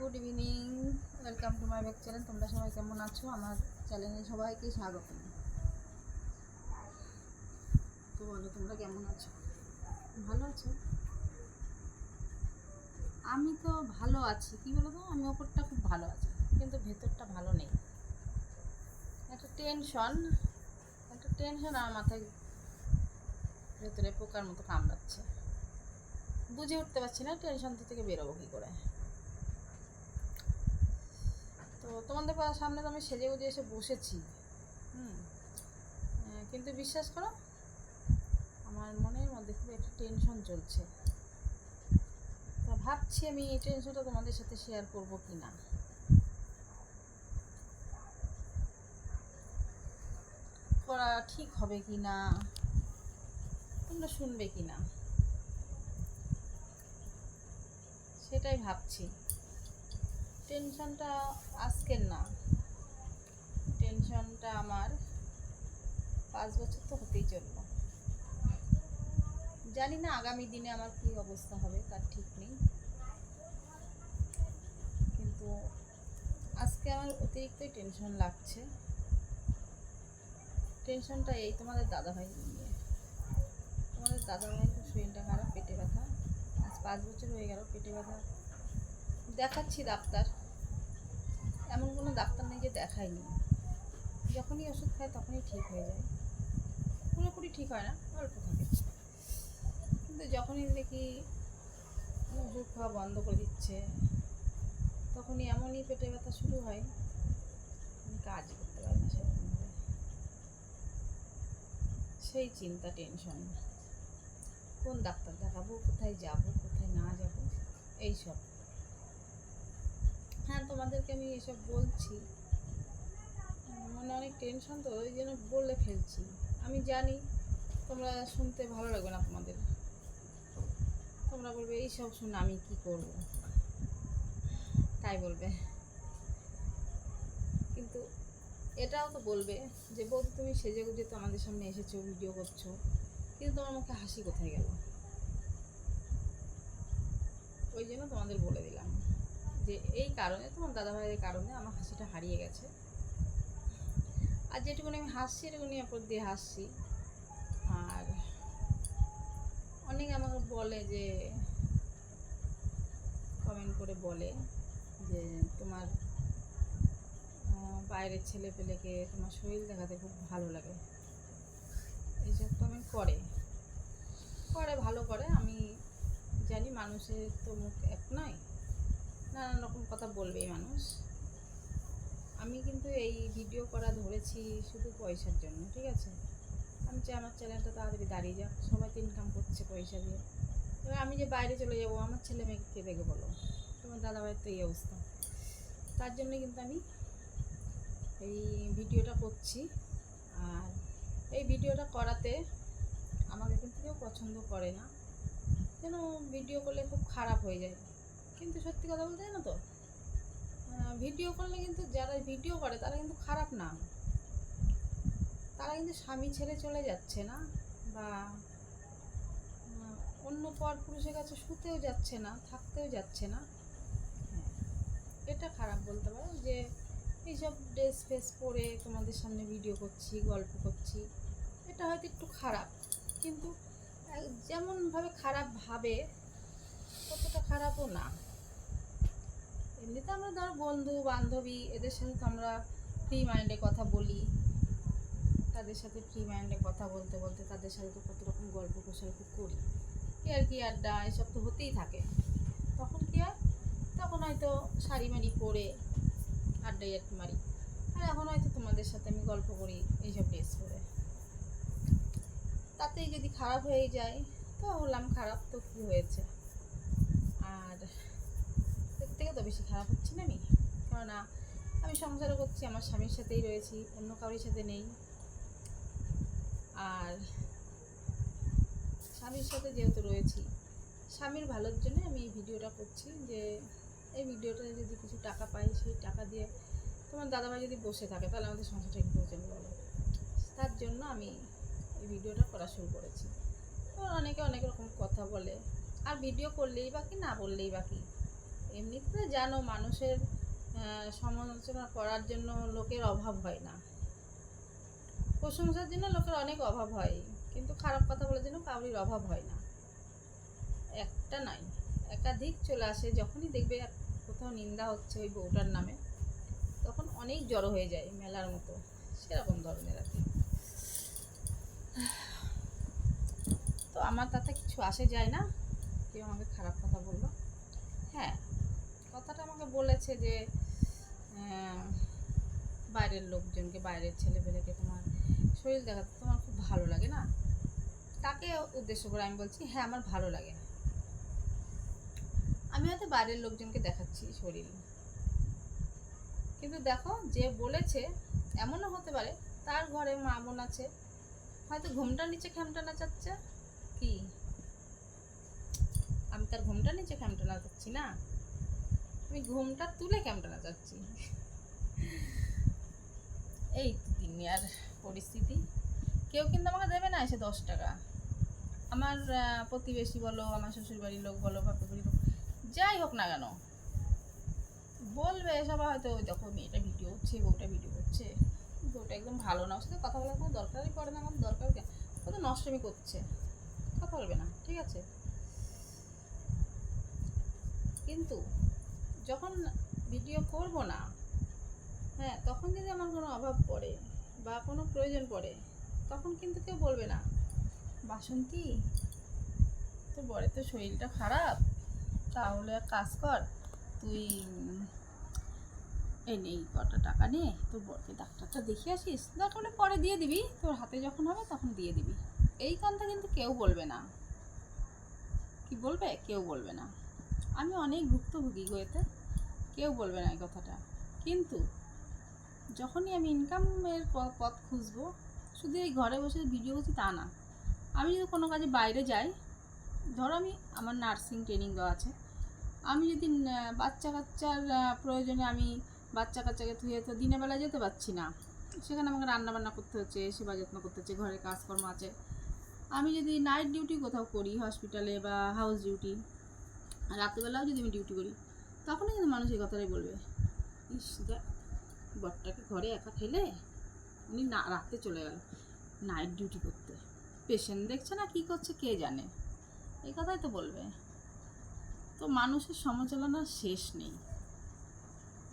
Good evening, welcome to my back channel. তোমরা সবাই কেমন আছো? আমার চ্যানেলে সবাইকে স্বাগত। তো বলো, তোমরা কেমন আছো? ভালো আছো? আমি তো ভালো আছি। কি বলো তো, আমি ওপরটা খুব ভালো আছি, কিন্তু ভেতরটা ভালো নেই। একটা টেনশন আমার মাথায় ভেতরে পোকার মতো কামড়াচ্ছে। বুঝে উঠতে পারছি না টেনশন থেকে বেরোবো কী করে। তো তোমাদের সামনে তো আমি সেজে গুজে এসে বসেছি, কিন্তু বিশ্বাস করো, আমার মনের মধ্যে খুব একটা টেনশন চলছে। তা ভাবছি আমি এই টেনশনটা তোমাদের সাথে শেয়ার করবো কি না, করা ঠিক হবে কি না, তোমরা শুনবে কি না, সেটাই ভাবছি। টেনশনটা আজকের না, টেনশনটা আমার 5 বছর তো হতেই চললো। জানি না আগামী দিনে আমার কী অবস্থা হবে, তার ঠিক নেই, কিন্তু আজকে আমার অতিরিক্তই টেনশন লাগছে। টেনশনটা এই তোমাদের দাদাভাই নিয়ে। তোমাদের দাদাভাই খুব শরীরটা খারাপ, পেটে ব্যথা। আজ 5 বছর হয়ে গেল পেটে ব্যথা। দেখাচ্ছি ডাক্তার, এমন কোনো ডাক্তার নেই যে দেখাইনি। যখনই ওষুধ খায় তখনই ঠিক হয়ে যায়, পুরোপুরি ঠিক হয় না, অল্প থাকে। কিন্তু যখনই দেখি ওষুধ খাওয়া বন্ধ করে দিচ্ছে, তখনই এমনই পেটে ব্যথা শুরু হয়, আমি কাজ করতে পারি না সেরকমভাবে। সেই চিন্তা, টেনশন, কোন ডাক্তার দেখাবো, কোথায় যাব, কোথায় না যাব, এইসব। হ্যাঁ, তোমাদেরকে আমি এসব বলছি, মনে অনেক টেনশন, তো ওই জন্য বলে ফেলছি। আমি জানি তোমরা শুনতে ভালো লাগবে না তোমাদের, তোমরা বলবে এইসব শুনে আমি কি করব, তাই বলবে। কিন্তু এটাও তো বলবে যে বৌদি তুমি সেজে গুজে তো আমাদের সামনে এসেছো, ভিডিও করছো, কিন্তু তোমার মুখে হাসি কোথায় গেল? ওই জন্য তোমাদের বলে দিলাম যে এই কারণে, তোমার দাদাভাইয়ের কারণে আমার হাসিটা হারিয়ে গেছে। আর যেটুকুনি আমি হাসছি এটুকুনি ওপর দিয়ে হাসছি। আর অনেকে আমাকে বলে যে, কমেন্ট করে বলে যে তোমার বাইরের ছেলে পেলেকে তোমার শরীর দেখাতে খুব ভালো লাগে। এইসব কমেন্ট করে ভালো করে। আমি জানি মানুষের তো মুখ এক নয়, নানান রকম কথা বলবেই মানুষ। আমি কিন্তু এই ভিডিও করা ধরেছি শুধু পয়সার জন্য, ঠিক আছে? আমি চাই আমার চ্যানেলটা তাড়াতাড়ি দাঁড়িয়ে যাক, সবাই তো ইনকাম করছে পয়সা দিয়ে। এবার আমি যে বাইরে চলে যাব, আমার ছেলে মেয়েকে কে দেখে বলো? তোমার দাদাভাইয়ের তো এই অবস্থা। তার জন্য কিন্তু আমি এই ভিডিওটা করছি। আর এই ভিডিওটা করাতে আমাকে কিন্তু কেউ পছন্দ করে না, যেন ভিডিও করলে খুব খারাপ হয়ে যায়। কিন্তু সত্যি কথা বলতে জানো তো, ভিডিও করলে কিন্তু যারা ভিডিও করে তারা কিন্তু খারাপ না, তারা কিন্তু স্বামী ছেড়ে চলে যাচ্ছে না, বা অন্য পর পুরুষের কাছে শুতেও যাচ্ছে না, থাকতেও যাচ্ছে না। হ্যাঁ, এটা খারাপ বলতে পারো। যে এইসব ড্রেস ফ্রেস পরে তোমাদের সামনে ভিডিও করছি, গল্প করছি, এটা হয়তো একটু খারাপ, কিন্তু যেমনভাবে খারাপ ভাবে ততটা খারাপও না। এমনিতে আমরা ধর বন্ধু বান্ধবী, এদের সাথে তো আমরা ফ্রি মাইন্ডে কথা বলি, তাদের সাথে ফ্রি মাইন্ডে কথা বলতে বলতে তাদের সাথে তো কত রকম গল্প গোসল্প করি, কি আড্ডা এসব তো হতেই থাকে। তখন কি হয়, তখন হয়তো শাড়ি মাড়ি পরে আড্ডাই আর কি মারি। আর এখন হয়তো তোমাদের সাথে আমি গল্প করি এইসব ড্রেস পরে। তাতেই যদি খারাপ হয়ে যায় তো হলাম খারাপ, তো কী হয়েছে? আর এর থেকে তো বেশি খারাপ হচ্ছে না আমি, কেননা আমি সংসারও করছি, আমার স্বামীর সাথেই রয়েছি, অন্য কারোর সাথে নেই। আর স্বামীর সাথে যেহেতু রয়েছি, স্বামীর ভালোর জন্য আমি এই ভিডিওটা করছি। যে এই ভিডিওটা যদি কিছু টাকা পাই, সেই টাকা দিয়ে তোমার দাদাভাই যদি বসে থাকে তাহলে আমাদের সংসারটা কীভাবে চলবে বলো? তার জন্য আমি এই ভিডিওটা করা শুরু করেছি। তো অনেকে অনেক রকম কথা বলে, আর ভিডিও করলেই বা কি, না বললেই বা কি, এমনিতে জানো মানুষের সমালোচনা করার জন্য লোকের অভাব হয় না, প্রশংসার জন্য লোকের অনেক অভাব হয়, কিন্তু খারাপ কথা বলার জন্য কাউরির অভাব হয় না। একটা নাই, একাধিক চলে আসে। যখনই দেখবে কোথাও নিন্দা হচ্ছে ওই বউটার নামে, তখন অনেক জড়ো হয়ে যায় মেলার মতো, সেরকম ধরনের আর কি। তো আমার তাতে কিছু আসে যায় না, কেউ আমাকে খারাপ কথা বললো। হ্যাঁ, কথাটা আমাকে বলেছে যে বাইরের লোকজনকে, বাইরের ছেলেপেলেকে তোমার শরীর দেখাতে তোমার খুব ভালো লাগে না, তাকে উদ্দেশ্য করে আমি বলছি হ্যাঁ আমার ভালো লাগে। আমি হয়তো বাইরের লোকজনকে দেখাচ্ছি শরীর, কিন্তু দেখো যে বলেছে এমনও হতে পারে তার ঘরে মা বোন আছে, হয়তো ঘুমটার নিচে খ্যামটা নাচাচ্ছে। কি আমি তার ঘুমটার নিচে খ্যামটা নাচাচ্ছি না, আমি ঘুমটা তুলে খ্যামটা নাচাচ্ছি। এই দুনিয়ার পরিস্থিতি। কেউ কিন্তু আমাকে দেবে না এসে 10 টাকা। আমার প্রতিবেশী বলো, আমার শ্বশুরবাড়ির লোক বলো, বাপের লোক, যাই হোক না কেন, বলবে সবাই হয়তো ওই দেখো মেয়েটা ভিডিও হচ্ছে, বউটা ভিডিও করছে, বউটা একদম ভালো না, ওর সাথে কথা বলার কোনো দরকারই পড়ে না। আমার দরকার কেন, ও তো নষ্টমী করছে, কথা বলবে না, ঠিক আছে। কিন্তু যখন ভিডিও করব না, হ্যাঁ তখন যদি আমার কোনো অভাব পড়ে বা কোনো প্রয়োজন পড়ে, তখন কিন্তু কেউ বলবে না বাসন্তী তোর বরের তো শরীরটা খারাপ, তাহলে এক কাজ কর, তুই এই নেই কটা টাকা নে, তোর বরকে ডাক্তারটা দেখিয়ে আসিস, দরকার হলে পরে দিয়ে দিবি, তোর হাতে যখন হবে তখন দিয়ে দিবি। এই কথা কিন্তু কেউ বলবে না। কি বলবে? কেউ বলবে না। আমি অনেক ভুক্তভোগী হয়েতে, কেউ বলবে না এই কথাটা। কিন্তু যখনই আমি ইনকামের পথ খুঁজবো, শুধু এই ঘরে বসে ভিডিও করছি তা না, আমি যদি কোনো কাজে বাইরে যাই, ধরো আমি আমার নার্সিং ট্রেনিং দেওয়া আছে, আমি যদি বাচ্চা কাচ্চার প্রয়োজনে আমি বাচ্চা কাচ্চাকে ধুয়ে তো দিনের বেলা যেতে পারছি না, সেখানে আমাকে রান্নাবান্না করতে হচ্ছে, সেবা যত্ন করতে হচ্ছে, ঘরের কাজকর্ম আছে। আমি যদি নাইট ডিউটি কোথাও করি হসপিটালে বা হাউস ডিউটি, রাত্রিবেলাও যদি আমি ডিউটি করি, তখনই কিন্তু মানুষ এই কথাটাই বলবে, ইস দেখ বরটাকে ঘরে একা ফেলে উনি না রাখতে চলে গেল নাইট ডিউটি করতে, পেশেন্ট দেখছে না কি করছে কে জানে, এই কথাই তো বলবে। তো মানুষের সমালোচনার শেষ নেই,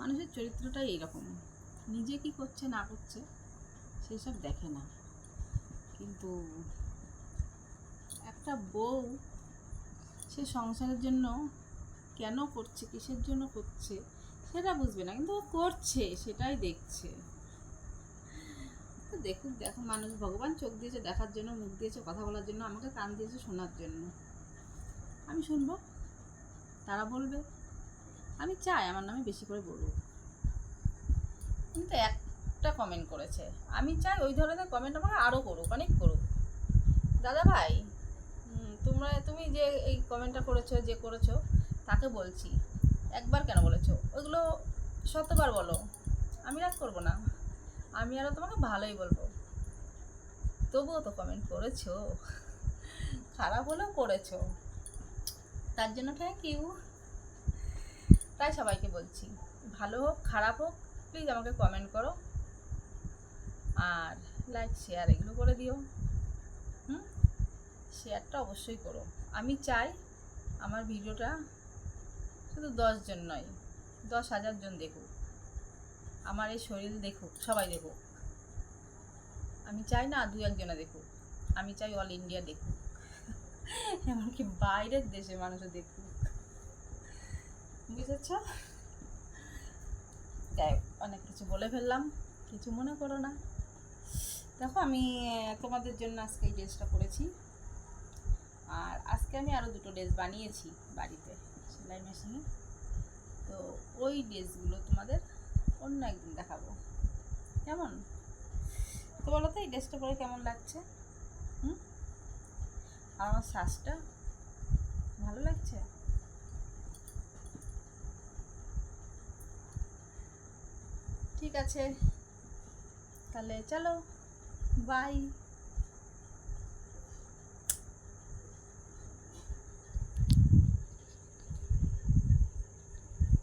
মানুষের চরিত্রটাই এইরকম, নিজে কি করছে না করছে সেসব দেখে না। কিন্তু একটা বউ সে সংসারের জন্য কেন করছে, কিসের জন্য করছে সেটা বুঝবে না, কিন্তু ও করছে সেটাই দেখছে। তো দেখুক, দেখো মানুষ, ভগবান চোখ দিয়েছে দেখার জন্য, মুখ দিয়েছে কথা বলার জন্য, আমাকে কান দিয়েছে শোনার জন্য। আমি শুনবো, তারা বলবে, আমি চাই আমার নামে বেশি করে বলুক। কিন্তু একটা কমেন্ট করেছে, আমি চাই ওই ধরনের কমেন্ট আমাকে আরও করুক, অনেক করুক। দাদা ভাই, তুমি যে এই কমেন্টটা করেছো, যে করেছো তাকে বলছি, একবার কেন বলেছো, ওইগুলো 100বার বলো, আমি রাগ করবো না, আমি আরও তোমাকে ভালোই বলবো। তবুও তো কমেন্ট করেছো, খারাপ হলেও করেছো, তার জন্য থ্যাংক ইউ। তাই সবাইকে বলছি, ভালো হোক খারাপ হোক, প্লিজ আমাকে কমেন্ট করো, আর লাইক শেয়ার এগুলো করে দিও। শেয়ারটা অবশ্যই করো। আমি চাই আমার ভিডিওটা শুধু 10 জন নয়, 10,000 জন দেখুক, আমার এই শরীর দেখুক, সবাই দেখুক। আমি চাই না 2-1 জনে দেখুক, আমি চাই অল ইন্ডিয়া দেখুক, এমনকি বাইরের দেশে মানুষও দেখুক, বুঝেছ? যাই হোক, অনেক কিছু বলে ফেললাম, কিছু মনে করো না। দেখো আমি তোমাদের জন্য আজকে এই ড্রেসটা করেছি, আর আজকে আমি আরও 2টো ড্রেস বানিয়েছি বাড়িতে সেলাই মেশিনে। তো ওই ড্রেসগুলো তোমাদের অন্য একদিন দেখাবো। কেমন তো বলো তো, এই ড্রেসটা পরে কেমন লাগছে? আর আমার সাজটা ভালো লাগছে? ঠিক আছে, তাহলে চলো, বাই।